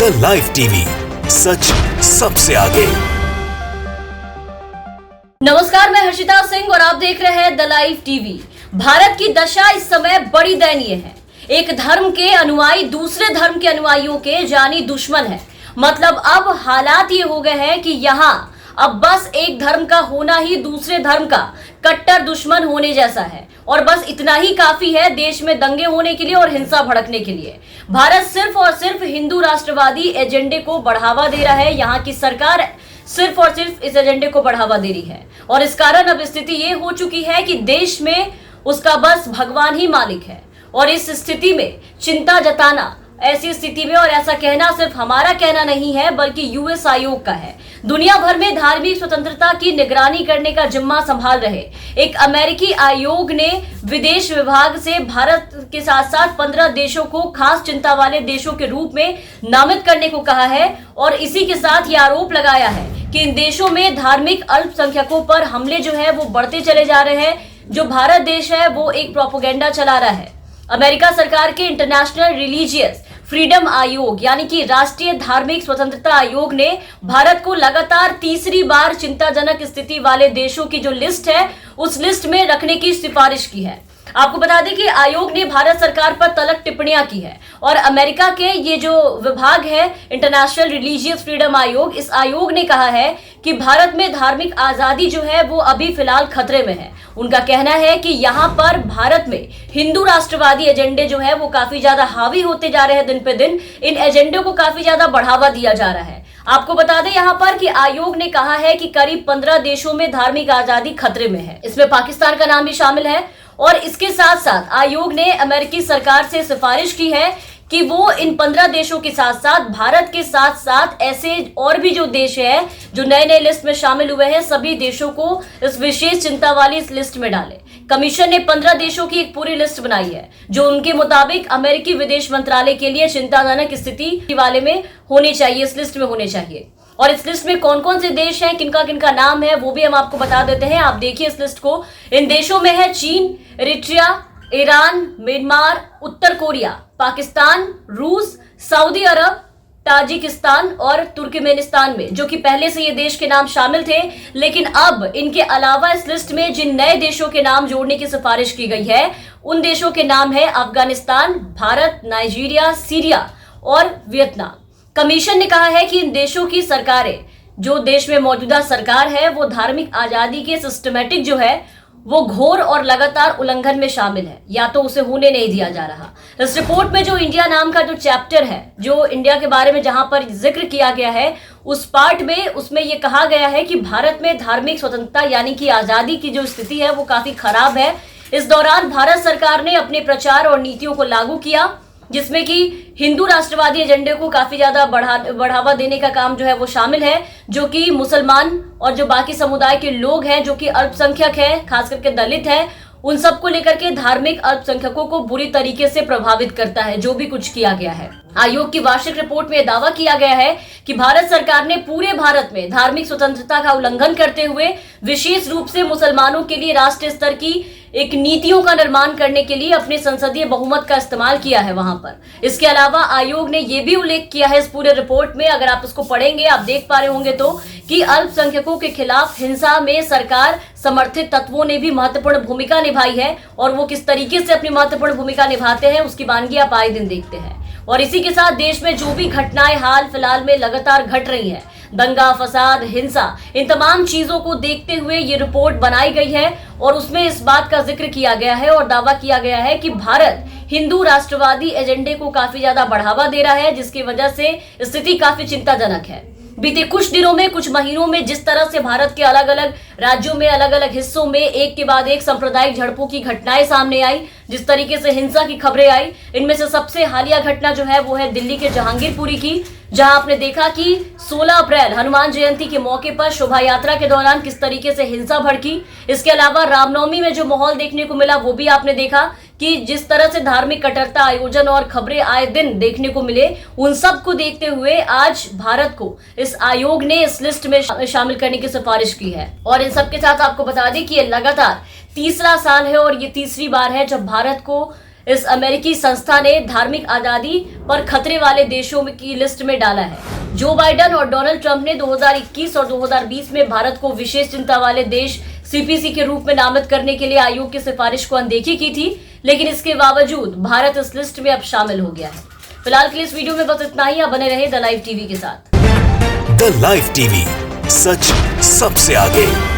The live TV, सच सबसे आगे। नमस्कार, मैं हर्षिता सिंह और आप देख रहे हैं द लाइव टीवी। भारत की दशा इस समय बड़ी दयनीय है। एक धर्म के अनुयायी दूसरे धर्म के अनुयायियों के जानी दुश्मन है। मतलब अब हालात ये हो गए हैं कि यहाँ अब बस एक धर्म का होना ही दूसरे धर्म का कट्टर दुश्मन होने जैसा है और बस इतना ही काफी है देश में दंगे होने के लिए और हिंसा भड़कने के लिए। भारत सिर्फ और सिर्फ हिंदू राष्ट्रवादी एजेंडे को बढ़ावा दे रहा है। यहाँ की सरकार सिर्फ और सिर्फ इस एजेंडे को बढ़ावा दे रही है और इस कारण अब स्थिति ये हो चुकी है कि देश में उसका बस भगवान ही मालिक है। और इस स्थिति में चिंता जताना, ऐसी स्थिति में और ऐसा कहना सिर्फ हमारा कहना नहीं है बल्कि यूएस आयोग का है। दुनिया भर में धार्मिक स्वतंत्रता की निगरानी करने का जिम्मा संभाल रहे एक अमेरिकी आयोग ने विदेश विभाग से भारत के साथ साथ 15 देशों को खास चिंता वाले देशों के रूप में नामित करने को कहा है और इसी के साथ ये आरोप लगाया है कि इन देशों में धार्मिक अल्पसंख्यकों पर हमले जो है वो बढ़ते चले जा रहे हैं। जो भारत देश है वो एक प्रोपेगेंडा चला रहा है। अमेरिका सरकार के इंटरनेशनल रिलीजियस फ्रीडम आयोग यानी कि राष्ट्रीय धार्मिक स्वतंत्रता आयोग ने भारत को लगातार तीसरी बार चिंताजनक स्थिति वाले देशों की जो लिस्ट है उस लिस्ट में रखने की सिफारिश की है। आपको बता दें कि आयोग ने भारत सरकार पर तल्ख टिप्पणियां की है और अमेरिका के ये जो विभाग है इंटरनेशनल रिलीजियस फ्रीडम आयोग, इस आयोग ने कहा है कि भारत में धार्मिक आजादी जो है वो अभी फिलहाल खतरे में है। उनका कहना है कि यहाँ पर भारत में हिंदू राष्ट्रवादी एजेंडे जो है वो काफी ज्यादा हावी होते जा रहे हैं। दिन पे दिन इन एजेंडे को काफी ज्यादा बढ़ावा दिया जा रहा है। आपको बता दें यहाँ पर कि आयोग ने कहा है कि करीब 15 देशों में धार्मिक आजादी खतरे में है। इसमें पाकिस्तान का नाम भी शामिल है और इसके साथ साथ आयोग ने अमेरिकी सरकार से सिफारिश की है कि वो इन 15 देशों के साथ साथ भारत के साथ साथ ऐसे और भी जो देश है जो नए नए लिस्ट में शामिल हुए हैं सभी देशों को इस विशेष चिंता वाली इस लिस्ट में डाले। कमीशन ने 15 देशों की एक पूरी लिस्ट बनाई है जो उनके मुताबिक अमेरिकी विदेश मंत्रालय के लिए चिंताजनक स्थिति वाले में होनी चाहिए, इस लिस्ट में होने चाहिए। और इस लिस्ट में कौन कौन से देश हैं, किनका किनका नाम है वो भी हम आपको बता देते हैं। आप देखिए इस लिस्ट को। इन देशों में है चीन, इरिट्रिया, ईरान, म्यांमार, उत्तर कोरिया, पाकिस्तान, रूस, सऊदी अरब, ताजिकिस्तान और तुर्कमेनिस्तान में, जो कि पहले से ये देश के नाम शामिल थे। लेकिन अब इनके अलावा इस लिस्ट में जिन नए देशों के नाम जोड़ने की सिफारिश की गई है उन देशों के नाम है अफगानिस्तान, भारत, नाइजीरिया, सीरिया और वियतनाम। कमीशन ने कहा है कि इन देशों की सरकारें, जो देश में मौजूदा सरकार है वो धार्मिक आजादी के सिस्टमेटिक जो है वो घोर और लगातार उल्लंघन में शामिल है या तो उसे होने नहीं दिया जा रहा। इस रिपोर्ट में जो इंडिया नाम का जो चैप्टर है, जो इंडिया के बारे में जहां पर जिक्र किया गया है उस पार्ट में उसमें यह कहा गया है कि भारत में धार्मिक स्वतंत्रता यानी कि आजादी की जो स्थिति है वो काफी खराब है। इस दौरान भारत सरकार ने अपने प्रचार और नीतियों को लागू किया जिसमें कि हिंदू राष्ट्रवादी एजेंडे को काफी ज्यादा बढ़ावा देने का काम जो है वो शामिल है, जो कि मुसलमान और जो बाकी समुदाय के लोग हैं जो कि अल्पसंख्यक है, खास करके दलित है, उन सबको लेकर के धार्मिक अल्पसंख्यकों को बुरी तरीके से प्रभावित करता है जो भी कुछ किया गया है। आयोग की वार्षिक रिपोर्ट में दावा किया गया है कि भारत सरकार ने पूरे भारत में धार्मिक स्वतंत्रता का उल्लंघन करते हुए विशेष रूप से मुसलमानों के लिए राष्ट्रीय स्तर की एक नीतियों का निर्माण करने के लिए अपने संसदीय बहुमत का इस्तेमाल किया है वहां पर। इसके अलावा आयोग ने यह भी उल्लेख किया है इस पूरे रिपोर्ट में, अगर आप इसको पढ़ेंगे आप देख पा रहे होंगे तो, कि अल्पसंख्यकों के खिलाफ हिंसा में सरकार समर्थित तत्वों ने भी महत्वपूर्ण भूमिका निभाई है और वो किस तरीके से अपनी महत्वपूर्ण भूमिका निभाते हैं उसकी वानगी आप आए दिन देखते हैं। और इसी के साथ देश में जो भी घटनाएं हाल फिलहाल में लगातार घट रही हैं, दंगा, फसाद, हिंसा, इन तमाम चीजों को देखते हुए ये रिपोर्ट बनाई गई है और उसमें इस बात का जिक्र किया गया है और दावा किया गया है कि भारत हिंदू राष्ट्रवादी एजेंडे को काफी ज्यादा बढ़ावा दे रहा है जिसकी वजह से स्थिति काफी चिंताजनक है। बीते कुछ दिनों में, कुछ महीनों में जिस तरह से भारत के अलग अलग राज्यों में, अलग अलग हिस्सों में एक के बाद एक सांप्रदायिक झड़पों की घटनाएं सामने आई, जिस तरीके से हिंसा की खबरें आई, इनमें से सबसे हालिया घटना जो है वो है दिल्ली के जहांगीरपुरी की, जहां आपने देखा कि 16 अप्रैल हनुमान जयंती के मौके पर शोभा यात्रा के दौरान किस तरीके से हिंसा भड़की। इसके अलावा रामनवमी में जो माहौल देखने को मिला वो भी आपने देखा कि जिस तरह से धार्मिक कट्टरता आयोजन और खबरें आए दिन देखने को मिले, उन सब को देखते हुए आज भारत को इस आयोग ने इस लिस्ट में शामिल करने की सिफारिश की है। और इन सब के साथ आपको बता दें कि ये लगातार तीसरा साल है और ये तीसरी बार है जब भारत को इस अमेरिकी संस्था ने धार्मिक आजादी पर खतरे वाले देशों की लिस्ट में डाला है। जो बाइडेन और डोनाल्ड ट्रंप ने 2021 और 2020 में भारत को विशेष चिंता वाले देश सीपीसी के रूप में नामित करने के लिए आयोग की सिफारिश को अनदेखी की थी, लेकिन इसके बावजूद भारत इस लिस्ट में अब शामिल हो गया है। फिलहाल के लिए इस वीडियो में बस इतना ही। आप बने रहे द लाइव टीवी के साथ। द लाइव टीवी, सच सबसे आगे।